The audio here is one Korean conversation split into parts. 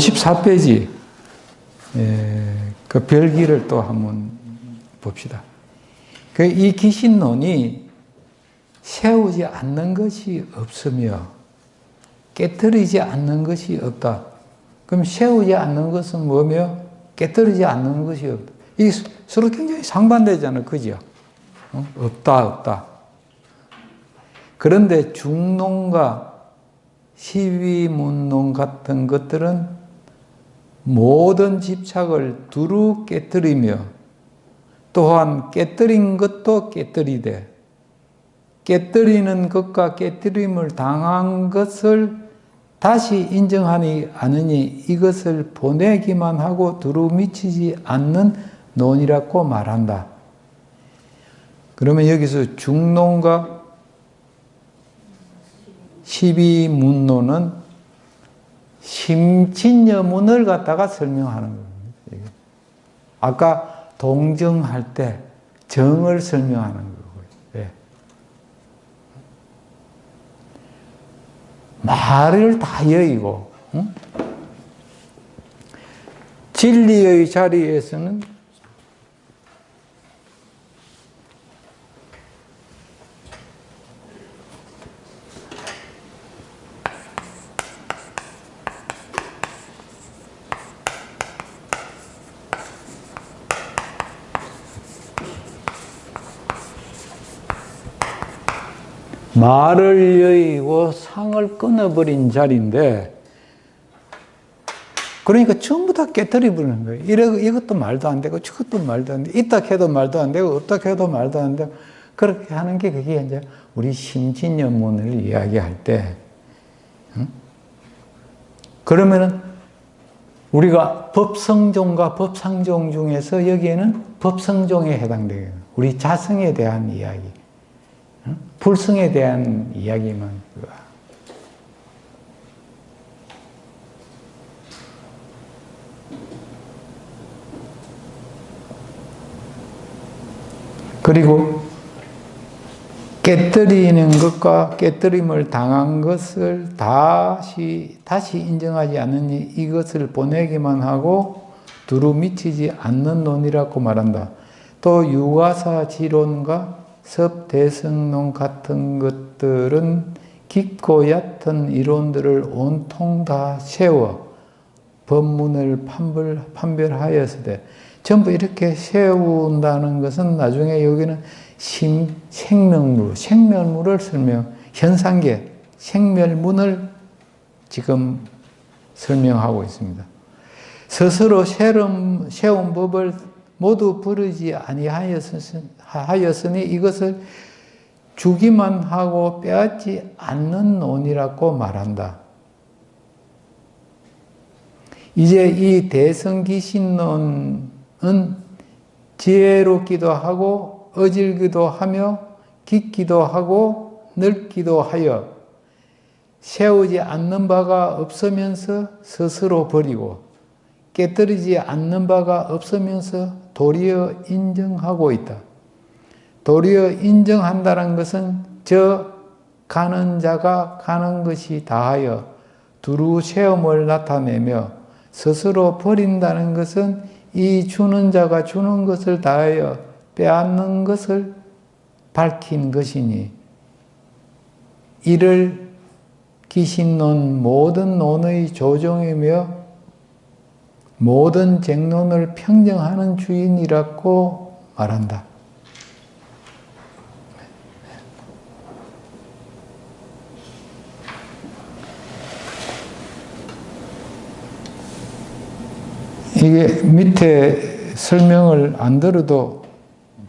54페이지 그 별기를 또 한번 봅시다. 이 기신론이 세우지 않는 것이 없으며 깨뜨리지 않는 것이 없다. 그럼 세우지 않는 것은 뭐며 깨뜨리지 않는 것이 없다. 이게 서로 굉장히 상반되잖아요. 그죠? 없다. 그런데 중론과 시비문론 같은 것들은 모든 집착을 두루 깨뜨리며 또한 깨뜨린 것도 깨뜨리되 깨뜨리는 것과 깨뜨림을 당한 것을 다시 인정하니 않으니 이것을 보내기만 하고 두루 미치지 않는 논이라고 말한다. 그러면 여기서 중론과 시비문론은 심진여문을 갖다가 설명하는 겁니다. 아까 동정할 때 정을 설명하는 거고요. 네. 말을 다 여의고 진리의 자리에서는 말을 여의고 상을 끊어버린 자리인데, 그러니까 전부 다 깨뜨려버리는 거예요. 이것도 말도 안 되고, 저것도 말도 안 되고, 있다 해도 말도 안 되고, 없다 해도 말도 안 되고, 그렇게 하는 게 그게 이제 우리 심진여문을 이야기할 때, 그러면은 우리가 법성종과 법상종 중에서 여기에는 법성종에 해당돼요. 우리 자성에 대한 이야기. 불성에 대한 이야기만. 그리고 깨뜨리는 것과 깨뜨림을 당한 것을 다시 인정하지 않으니 이것을 보내기만 하고 두루 미치지 않는 논이라고 말한다. 또 유가사 지론과 섭대성론 같은 것들은 깊고 얕은 이론들을 온통 다 세워 법문을 판별하였으되, 전부 이렇게 세운다는 것은 나중에 여기는 생멸물을 현상계, 생멸문을 지금 설명하고 있습니다. 스스로 세운 법을 모두 부르지 아니하였으니 이것을 주기만 하고 빼앗지 않는 논이라고 말한다. 이제 이 대성기신론은 지혜롭기도 하고 어질기도 하며 깊기도 하고 넓기도 하여 세우지 않는 바가 없으면서 스스로 버리고 깨뜨리지 않는 바가 없으면서 도리어 인정하고 있다. 도리어 인정한다는 것은 저 가는 자가 가는 것이 다하여 두루 세움을 나타내며, 스스로 버린다는 것은 이 주는 자가 주는 것을 다하여 빼앗는 것을 밝힌 것이니, 이를 기신론 모든 논의 조종이며 모든 쟁론을 평정하는 주인이라고 말한다. 이게 밑에 설명을 안 들어도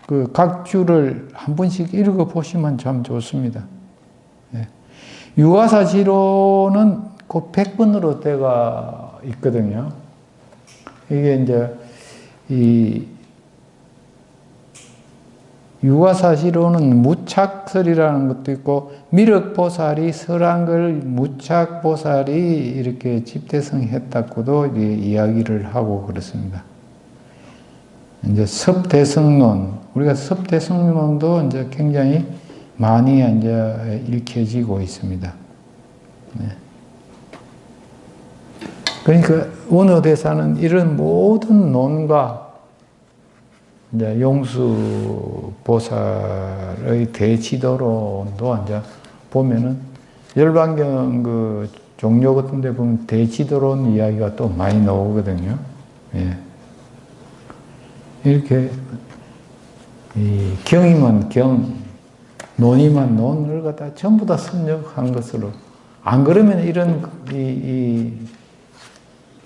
그 각 줄을 한 번씩 읽어 보시면 참 좋습니다. 유가사지로는 그 100번으로 되어 있거든요. 이게 이제 이 유가사지로는 무착설이라는 것도 있고, 미륵보살이 설한 걸 무착보살이 이렇게 집대성했다고도 이야기를 하고 그렇습니다. 이제 섭대성론, 우리가 섭대성론도 이제 굉장히 많이 이제 읽혀지고 있습니다. 네. 그러니까 원어대사는 이런 모든 논과 이제 용수보살의 대지도론도 이제 보면은 열반경 그 종료 같은 데 보면 대지도론 이야기가 또 많이 나오거든요. 예. 이렇게 이 경이면 경, 논이면 논을 갖다 전부 다 섭렵한 것으로, 안 그러면 이런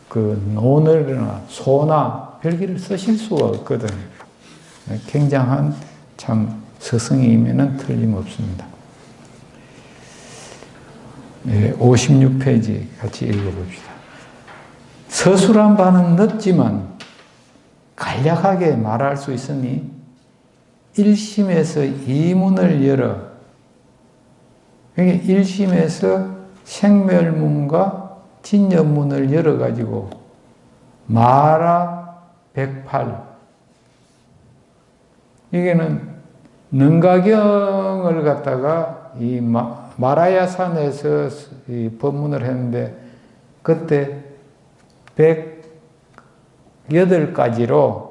그 논을이나 소나 별기를 쓰실 수가 없거든요. 굉장한 참 스승이면은 틀림없습니다. 56페이지 같이 읽어봅시다. 서술한 바는 늦지만 간략하게 말할 수 있으니 일심에서 이문을 열어, 이게 일심에서 생멸문과 진여문을 열어가지고 마라 108, 이게는 능가경을 갖다가 이 마라야산에서 이 법문을 했는데 그때 108가지로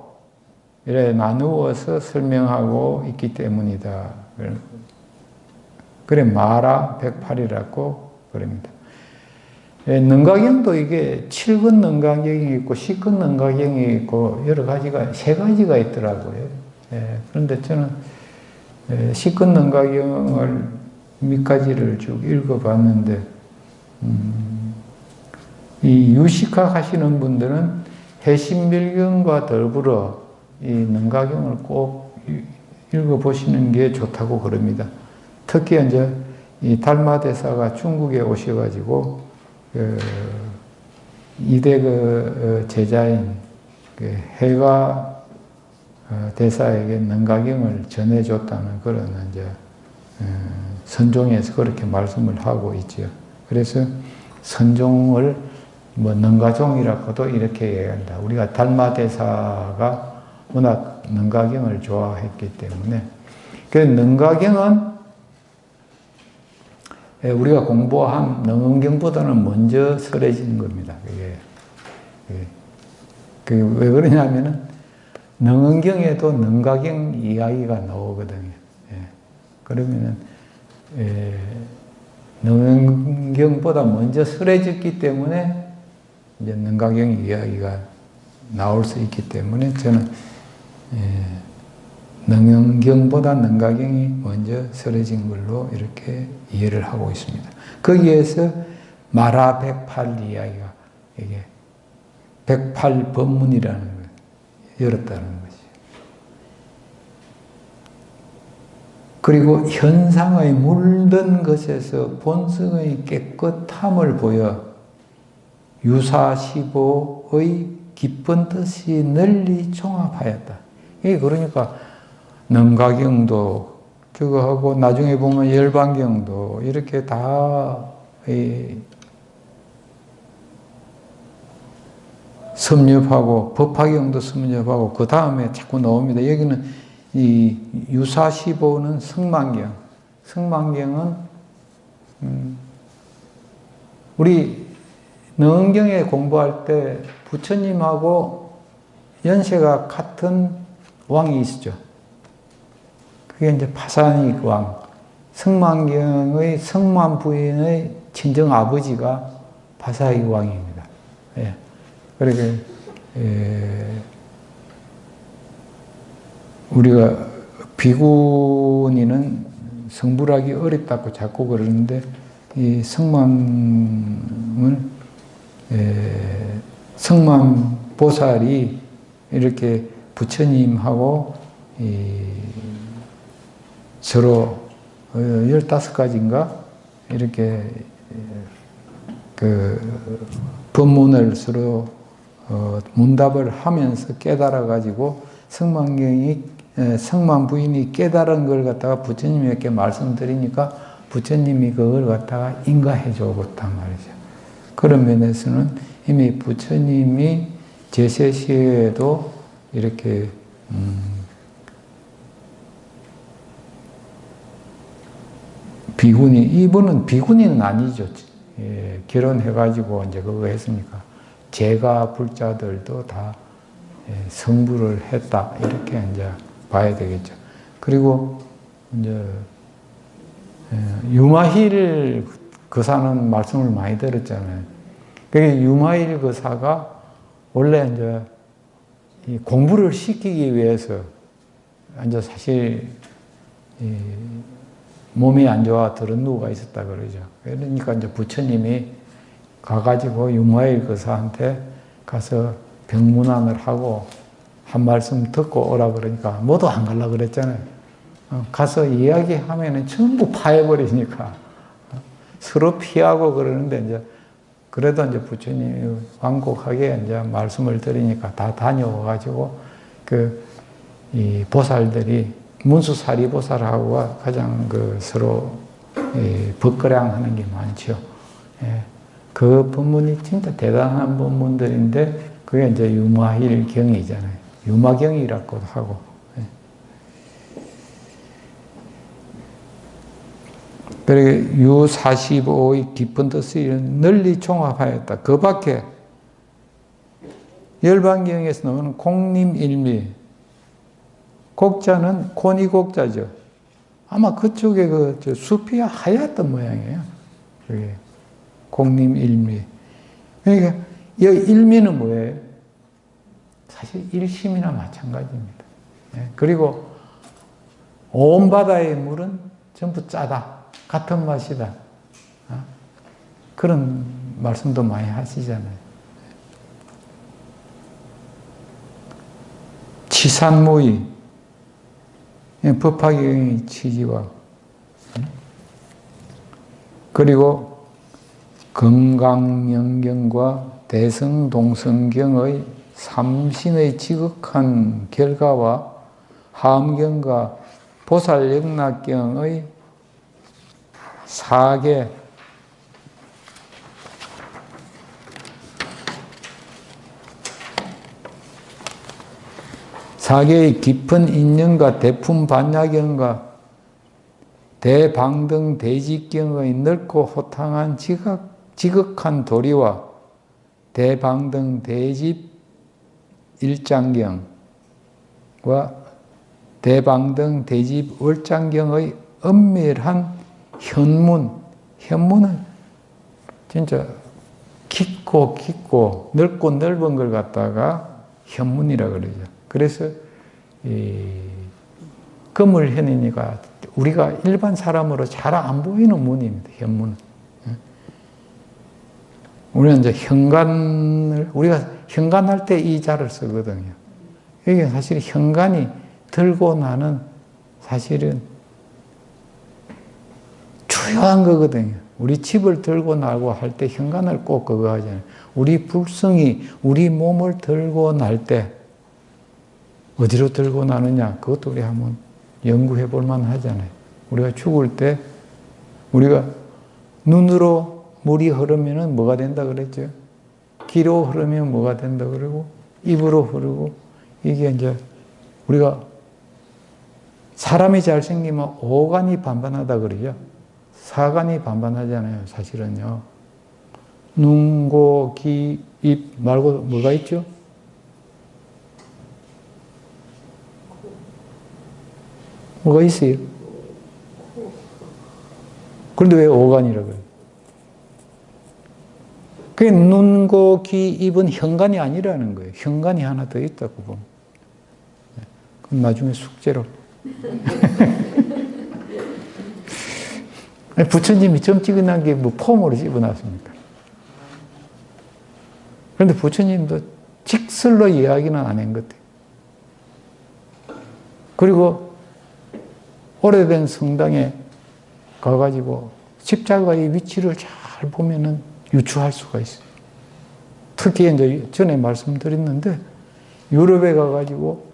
이래 나누어서 설명하고 있기 때문이다. 그래 마라 108이라고 그럽니다. 능가경도 이게 7근 능가경이 있고 10근 능가경이 있고 여러 가지가, 3가지가 있더라고요. 그런데 저는 10근 능가경을 몇 가지를 쭉 읽어봤는데, 이 유식학 하시는 분들은 해심밀경과 더불어 이 능가경을 꼭 읽어보시는 게 좋다고 그럽니다. 특히 이제 이 달마대사가 중국에 오셔가지고 이대 그 제자인 그 해가 대사에게 능가경을 전해줬다는 그런 이제 선종에서 그렇게 말씀을 하고 있지요. 그래서 선종을 뭐 능가종이라고도 이렇게 얘기한다. 우리가 달마대사가 워낙 능가경을 좋아했기 때문에, 그 능가경은 우리가 공부한 능언경보다는 먼저 설해지는 겁니다. 그게 왜 그러냐면은 능언경에도 능가경 이야기가 나오거든요. 그러면은 능언경보다 먼저 설해졌기 때문에 이제 능가경 이야기가 나올 수 있기 때문에 저는 능언경보다 능가경이 먼저 설해진 걸로 이렇게 이해를 하고 있습니다. 거기에서 마라 108 이야기가 이게 108 법문이라는 걸 열었다는 거죠. 그리고 현상의 물든 것에서 본성의 깨끗함을 보여 유사시보의 깊은 뜻이 널리 종합하였다. 이게 그러니까 능가경도 저거 하고 나중에 보면 열반경도 이렇게 다 섭렵하고 법화경도 섭렵하고 그 다음에 자꾸 나옵니다. 여기는 이 유사시보는 성만경, 성만경은 우리 능언경에 공부할 때 부처님하고 연세가 같은 왕이 있었죠. 그게 이제 파사닉 왕, 성만경의 성만 부인의 친정 아버지가 파사닉 왕입니다. 예. 그러게 우리가 비구니는 성불하기 어렵다고 자꾸 그러는데 이 성만은 성만 보살이 이렇게 부처님하고 서로 15가지인가 이렇게 그 법문을 서로 문답을 하면서 깨달아 가지고 성만 부인이 깨달은 걸 갖다가 부처님에게 말씀드리니까 부처님이 그걸 갖다가 인가해 줬단 말이죠. 그런 면에서는 이미 부처님이 제세 시에도 이렇게 비구니, 이분은 비구니는 아니죠. 예, 결혼해가지고 이제 그거 했으니까. 제가 불자들도 다 성불을 했다. 이렇게 이제 봐야 되겠죠. 그리고 이제 유마힐 거사는 말씀을 많이 들었잖아요. 그게 유마힐 거사가 원래 이제 이 공부를 시키기 위해서 이제 사실 몸이 안 좋아 들은 누가 있었다 그러죠. 그러니까 이제 부처님이 가가지고 유마힐 거사한테 가서 병문안을 하고 한 말씀 듣고 오라 그러니까 모두 안 가려고 그랬잖아요. 가서 이야기하면은 전부 파해버리니까 서로 피하고 그러는데 이제 그래도 이제 부처님이 완곡하게 이제 말씀을 드리니까 다 다녀와가지고 이 보살들이 문수사리 보살하고 가장 서로 법거량하는 게 많죠. 그 법문이 진짜 대단한 법문들인데 그게 이제 유마힐 경이잖아요. 유마경이라고도 하고. 그리고 유45의 깊은 뜻을 널리 종합하였다. 그 밖에 열반경에서 나오는 공림일미, 곡자는 코니곡자죠. 아마 그쪽에 숲이 하얗던 모양이에요. 그게 공림일미. 그러니까 이 일미는 뭐예요? 사실 일심이나 마찬가지입니다. 그리고 온 바다의 물은 전부 짜다. 같은 맛이다. 그런 말씀도 많이 하시잖아요. 치산무의, 법화경의 취지와, 그리고 건강영경과 대성동성경의 삼신의 지극한 결과와 하엄경과 보살영락경의 사계, 사계의 깊은 인연과 대품 반야경과 대방등 대직경의 넓고 호탕한 지극한 도리와 대방등 대집 일장경과 대방등 대집 월장경의 엄밀한 현문은 진짜 깊고 넓고 넓은 걸 갖다가 현문이라 그러죠. 그래서 거물현이니까 우리가 일반 사람으로 잘 안 보이는 문입니다. 현문. 우리는 이제 우리가 현관할 때 이 자를 쓰거든요. 이게 사실 현관이 들고 나는 사실은 중요한 거거든요. 우리 집을 들고 나고 할 때 현관을 꼭 그거 하잖아요. 우리 불성이 우리 몸을 들고 날 때 어디로 들고 나느냐, 그것도 우리 한번 연구해 볼 만 하잖아요. 우리가 죽을 때 우리가 눈으로 물이 흐르면 뭐가 된다 그랬죠? 귀로 흐르면 뭐가 된다 그러고 입으로 흐르고, 이게 이제 우리가 사람이 잘생기면 오간이 반반하다 그러죠. 사간이 반반하잖아요. 사실은요. 눈, 고, 귀, 입 말고 뭐가 있죠? 뭐가 있어요? 그런데 왜 오간이라고 해요? 그게 눈, 고, 귀, 입은 현관이 아니라는 거예요. 현관이 하나 더 있다고 보면. 그럼 나중에 숙제로. 부처님이 점 찍어놓은 게 뭐 폼으로 집어놨습니까? 그런데 부처님도 직설로 이야기는 안 한 것 같아요. 그리고 오래된 성당에 가가지고 십자가의 위치를 잘 보면은 유추할 수가 있어요. 특히 이제 전에 말씀드렸는데 유럽에 가가지고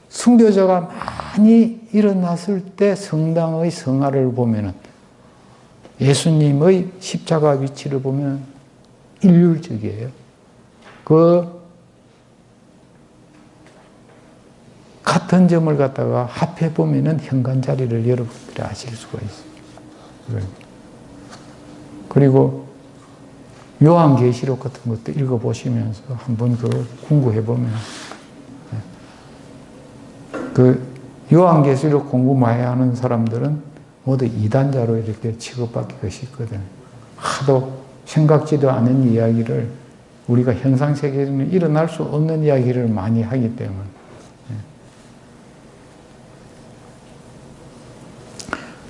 순교자가 많이 일어났을 때 성당의 성화를 보면은 예수님의 십자가 위치를 보면 일률적이에요. 그 같은 점을 갖다가 합해 보면은 현관 자리를 여러분들이 아실 수가 있어요. 그리고 요한계시록 같은 것도 읽어보시면서 한번 그걸 공부해보면, 그 요한계시록 공부 많이 하는 사람들은 모두 이단자로 이렇게 취급받기가 쉽거든요. 하도 생각지도 않은 이야기를 우리가 현상세계에서는 일어날 수 없는 이야기를 많이 하기 때문에.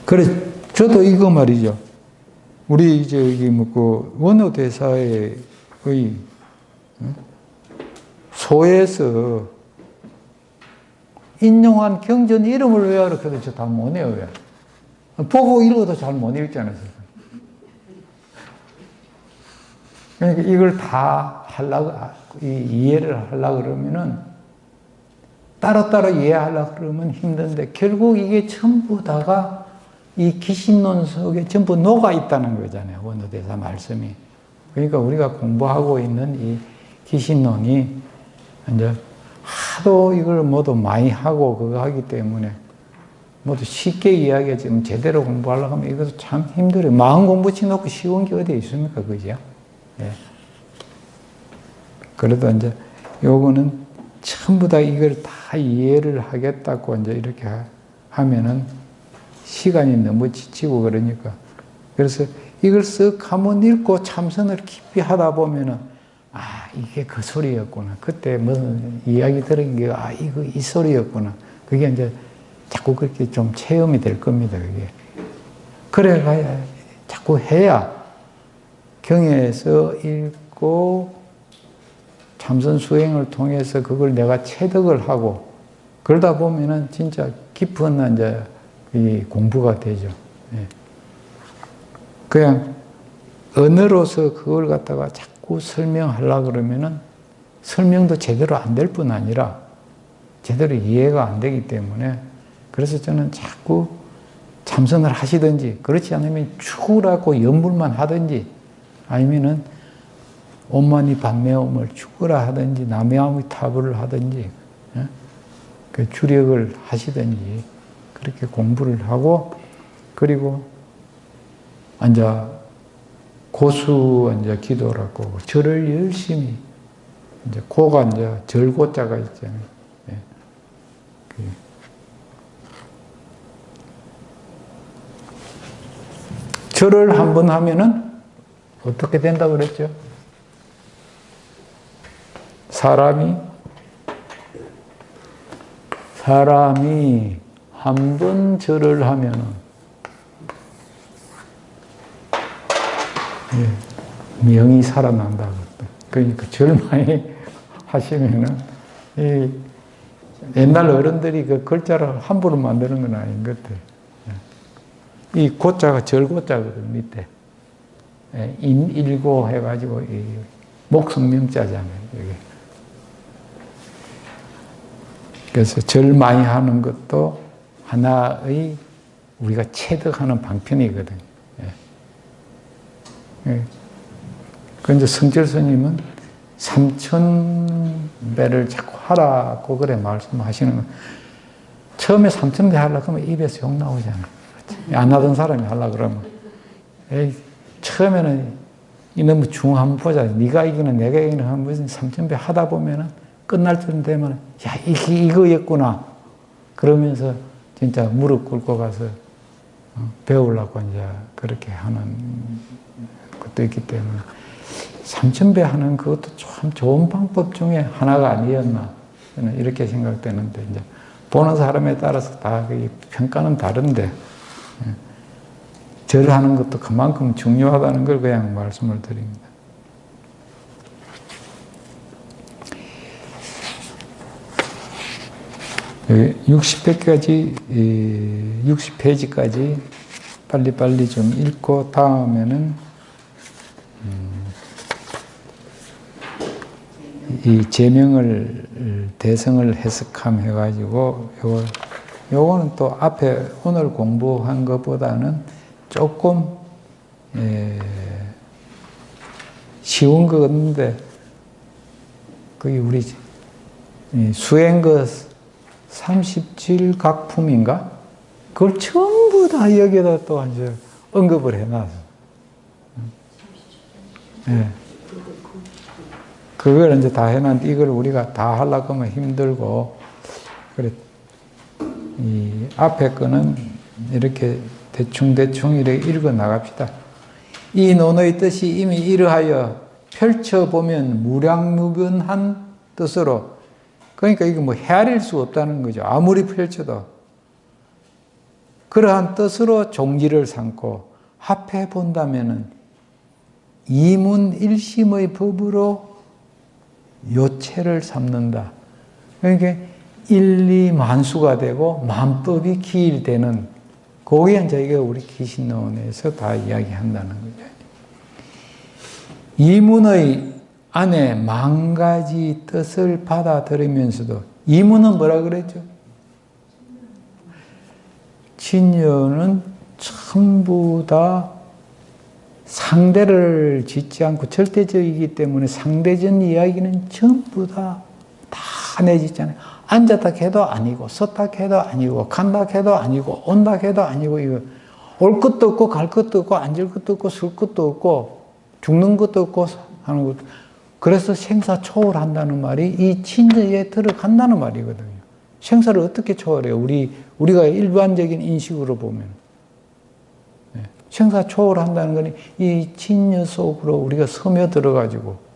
그래, 저도 이거 말이죠. 우리 저기 그 원어대사의 소에서 인용한 경전 이름을 외우라 그래도 저 다 못 외워요. 보고 읽어도 잘 못 읽잖아요. 그러니까 이걸 다 하려고, 이해를 하려고 그러면은 따로따로 이해하려고 그러면 힘든데 결국 이게 전부 다가 이 기신론 속에 전부 녹아 있다는 거잖아요. 원어대사 말씀이. 그러니까 우리가 공부하고 있는 이 기신론이 이제 하도 이걸 모두 많이 하고 그거 하기 때문에 모두 쉽게 이야기하지만 제대로 공부하려고 하면 이것도 참 힘들어요. 마음 공부 치놓고 쉬운 게 어디 있습니까? 그죠? 예. 그래도 이제 요거는 전부 다 이걸 다 이해를 하겠다고 이제 이렇게 하면은 시간이 너무 지치고 그러니까. 그래서 이걸 쓱 한번 읽고 참선을 깊이 하다 보면은 아, 이게 그 소리였구나. 그때 무슨 이야기 들은 게 아, 이거 이 소리였구나. 그게 이제 자꾸 그렇게 좀 체험이 될 겁니다, 그게. 그래 가야 자꾸 해야 경에서 읽고 참선 수행을 통해서 그걸 내가 체득을 하고 그러다 보면은 진짜 깊은 이제 이 공부가 되죠. 예. 그냥 언어로서 그걸 갖다가 자꾸 설명하려고 그러면은 설명도 제대로 안 될 뿐 아니라 제대로 이해가 안 되기 때문에 그래서 저는 자꾸 참선을 하시든지 그렇지 않으면 죽으라고 연불만 하든지 아니면은 온만이 반매음을 죽으라 하든지 남해암의 타부를 하든지 그 주력을 하시든지 그렇게 공부를 하고 그리고 이제 고수 이제 기도라고 절을 열심히 이제 고가 이제 절고자가 있잖아요. 예. 절을 한번 하면은 어떻게 된다고 그랬죠? 사람이 한 번 절을 하면은 명이 살아난다고. 그러니까 절 많이 하시면은 옛날 어른들이 그 글자를 함부로 만드는 건 아닌 것 같아요. 이 고자가 절고자거든 밑에. 인일고 해가지고 이 목성명자잖아요. 여기. 그래서 절 많이 하는 것도 하나의 우리가 체득하는 방편이거든요. 그런데 성철 스님은 3000배를 자꾸 하라고 그래 말씀하시는 거. 처음에 3000배 하려고 하면 입에서 욕 나오잖아요. 안 하던 사람이 하려고 그러면. 에이, 처음에는 이놈의 중 한번 보자. 네가 이기나 내가 이기나 한번 3000배 하다 보면은 끝날 쯤 되면 야, 이거였구나. 그러면서 진짜 무릎 꿇고 가서 배우려고 이제 그렇게 하는 것도 있기 때문에 3000배 하는 그것도 참 좋은 방법 중에 하나가 아니었나 저는 이렇게 생각되는데 이제 보는 사람에 따라서 다 평가는 다른데 절하는 것도 그만큼 중요하다는 걸 그냥 말씀을 드립니다. 예, 60페이지까지 빨리빨리 좀 읽고 다음에는 이 제명을 대성을 해석함 해가지고 요거는 또 앞에 오늘 공부한 것보다는 조금 쉬운 거 같은데 그게 우리 수행거 37각품인가? 그걸 전부 다 여기다 또 이제 언급을 해놔서. 예. 그걸 이제 다 해놨는데 이걸 우리가 다 하려고 하면 힘들고, 그래. 이 앞에 거는 이렇게 대충 이렇게 읽어 나갑시다. 이 논의 뜻이 이미 이러하여 펼쳐보면 무량무변한 뜻으로, 그러니까 이거 뭐 헤아릴 수 없다는 거죠. 아무리 펼쳐도. 그러한 뜻으로 종지를 삼고 합해 본다면은 이문일심의 법으로 요체를 삼는다. 그러니까 일리만수가 되고 만법이 기일되는, 그게 이제 이게 우리 기신론에서 다 이야기한다는 거죠. 이문의 안에 만 가지 뜻을 받아들이면서도, 이문은 뭐라 그랬죠? 진여는 전부 다 상대를 짓지 않고 절대적이기 때문에 상대전 이야기는 전부 다 내짓잖아요. 앉았다 해도 아니고, 섰다 해도 아니고, 간다 해도 아니고, 온다 해도 아니고, 이거 올 것도 없고, 갈 것도 없고, 앉을 것도 없고, 설 것도 없고, 죽는 것도 없고, 하는 것도. 그래서 생사 초월한다는 말이 이 진저에 들어간다는 말이거든요. 생사를 어떻게 초월해요? 우리가 일반적인 인식으로 보면. 생사 초월한다는 건 이 진여 속으로 우리가 스며들어가지고,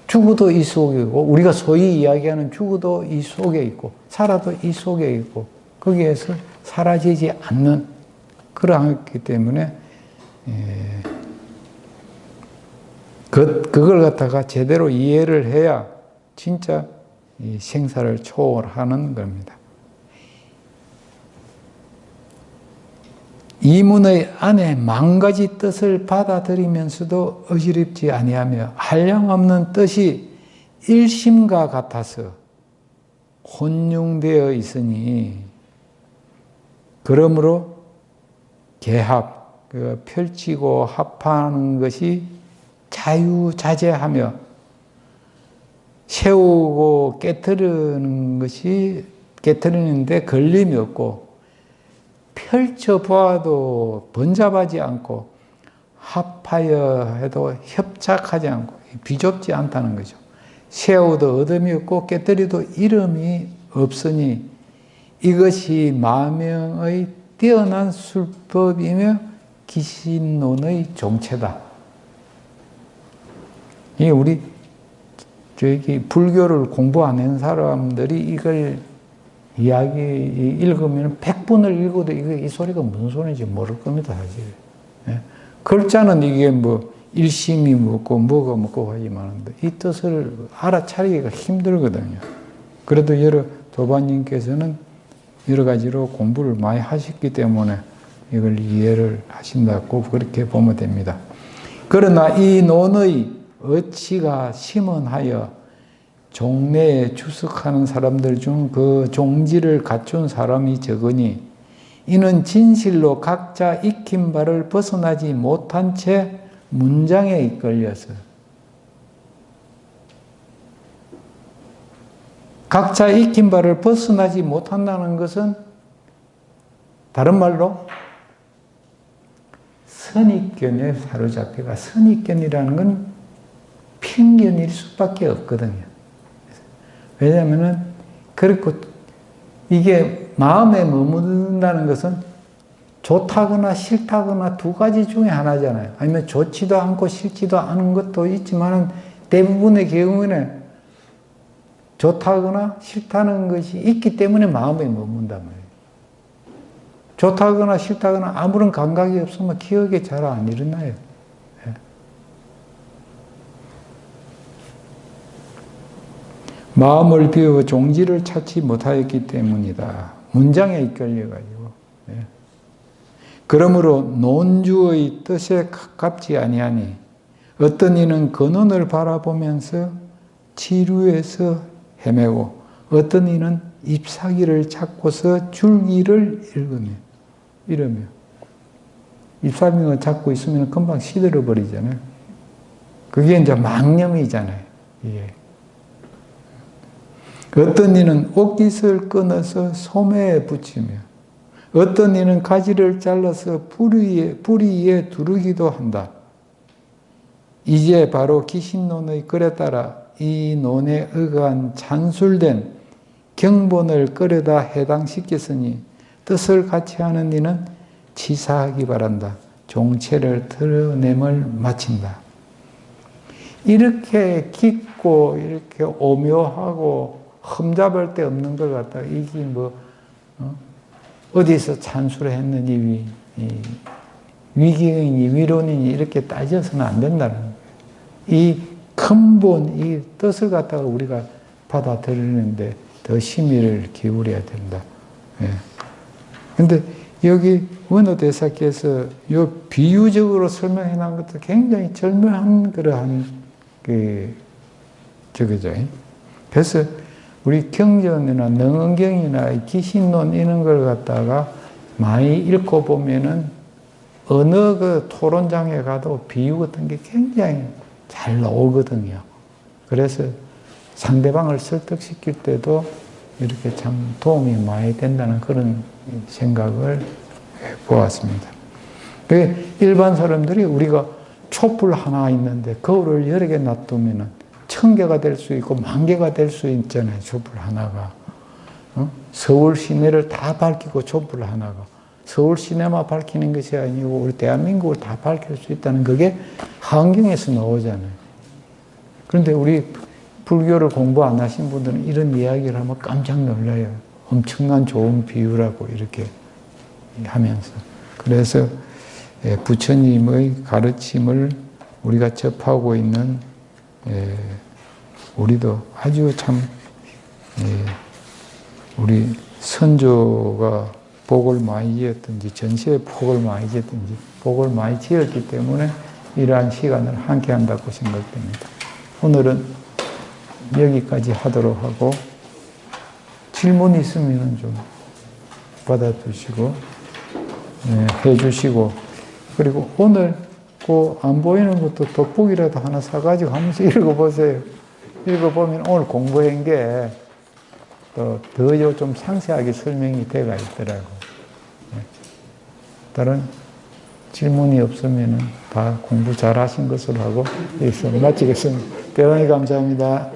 죽어도 이 속에 있고, 우리가 소위 이야기하는 죽어도 이 속에 있고, 살아도 이 속에 있고, 거기에서 사라지지 않는, 그러하기 때문에, 그걸 갖다가 제대로 이해를 해야 진짜 이 생사를 초월하는 겁니다. 이문의 안에 만 가지 뜻을 받아들이면서도 어지럽지 아니하며 한량없는 뜻이 일심과 같아서 혼용되어 있으니, 그러므로 개합, 펼치고 합하는 것이 자유자재하며 세우고 깨트리는데 걸림이 없고, 펼쳐보아도 번잡하지 않고, 합하여 해도 협착하지 않고, 비좁지 않다는 거죠. 세워도 어둠이 없고, 깨뜨려도 이름이 없으니 이것이 마명의 뛰어난 술법이며 기신론의 종체다. 이게 우리 불교를 공부 안 한 사람들이 이걸 이야기 읽으면 100번을 읽어도 이 소리가 무슨 소리인지 모를 겁니다, 사실. 예? 글자는 이게 뭐 일심이 뭐고 뭐가 뭐고 하지만 이 뜻을 알아차리기가 힘들거든요. 그래도 도반님께서는 여러 가지로 공부를 많이 하셨기 때문에 이걸 이해를 하신다고 그렇게 보면 됩니다. 그러나 이 논의 어치가 심언하여 종래에 주석하는 사람들 중 그 종지를 갖춘 사람이 적으니, 이는 진실로 각자 익힌 바를 벗어나지 못한 채 문장에 이끌려서, 각자 익힌 바를 벗어나지 못한다는 것은 다른 말로 선입견에 사로잡혀가, 선입견이라는 건 편견일 수밖에 없거든요. 왜냐하면은, 그렇고, 이게 마음에 머무른다는 것은 좋다거나 싫다거나 두 가지 중에 하나잖아요. 아니면 좋지도 않고 싫지도 않은 것도 있지만은 대부분의 경우에는 좋다거나 싫다는 것이 있기 때문에 마음에 머문단 말이에요. 좋다거나 싫다거나 아무런 감각이 없으면 기억이 잘 안 일어나요. 마음을 비워 종지를 찾지 못하였기 때문이다. 문장에 이끌려가지고. 그러므로 논주의 뜻에 가깝지 아니하니, 어떤 이는 근원을 바라보면서 치루에서 헤매고, 어떤 이는 잎사귀를 찾고서 줄기를 이러며. 잎사귀를 찾고 있으면 금방 시들어 버리잖아요. 그게 이제 망념이잖아요. 이게. 어떤 이는 옥깃을 끊어서 소매에 붙이며, 어떤 이는 가지를 잘라서 뿌리 위에 두르기도 한다. 이제 바로 기신론의 글에 따라 이 논에 의거한 찬술된 경본을 끌어다 해당시켰으니 뜻을 같이 하는 이는 치사하기 바란다. 종체를 드러냄을 마친다. 이렇게 깊고 이렇게 오묘하고 흠잡을 데 없는 것 같다. 이게 뭐 어디서 찬술을 했느니 위기인이 위론인이 이렇게 따져서는 안 된다는 거예요. 이 근본, 이 뜻을 갖다가 우리가 받아들이는데 더 심의를 기울여야 된다. 그런데 여기 원어대사께서 요 비유적으로 설명해 놓은 것도 굉장히 절묘한 그러한 저거죠. 그래서 우리 경전이나 능언경이나 기신론 이런 걸 갖다가 많이 읽고 보면은 어느 그 토론장에 가도 비유 같은 게 굉장히 잘 나오거든요. 그래서 상대방을 설득시킬 때도 이렇게 참 도움이 많이 된다는 그런 생각을 보았습니다. 일반 사람들이 우리가 촛불 하나 있는데 거울을 여러 개 놔두면은 1000개가 될 수 있고 10,000개가 될 수 있잖아요. 촛불 하나가. 서울 시내를 다 밝히고 촛불 하나가. 서울 시내만 밝히는 것이 아니고 우리 대한민국을 다 밝힐 수 있다는 그게 한경에서 나오잖아요. 그런데 우리 불교를 공부 안 하신 분들은 이런 이야기를 하면 깜짝 놀라요. 엄청난 좋은 비유라고 이렇게 하면서. 그래서 부처님의 가르침을 우리가 접하고 있는 우리도 아주 참 우리 선조가 복을 많이 지었든지 전시에 복을 많이 지었든지 복을 많이 지었기 때문에 이러한 시간을 함께 한다고 생각됩니다. 오늘은 여기까지 하도록 하고 질문 있으면 좀 받아주시고 해주시고 그리고 오늘 그 안 보이는 것도 돋보기라도 하나 사가지고 하면서 읽어보세요. 읽어보면 오늘 공부한 게 더 좀 상세하게 설명이 되어 있더라고. 다른 질문이 없으면 다 공부 잘 하신 것으로 하고 여기서 마치겠습니다. 대단히 감사합니다.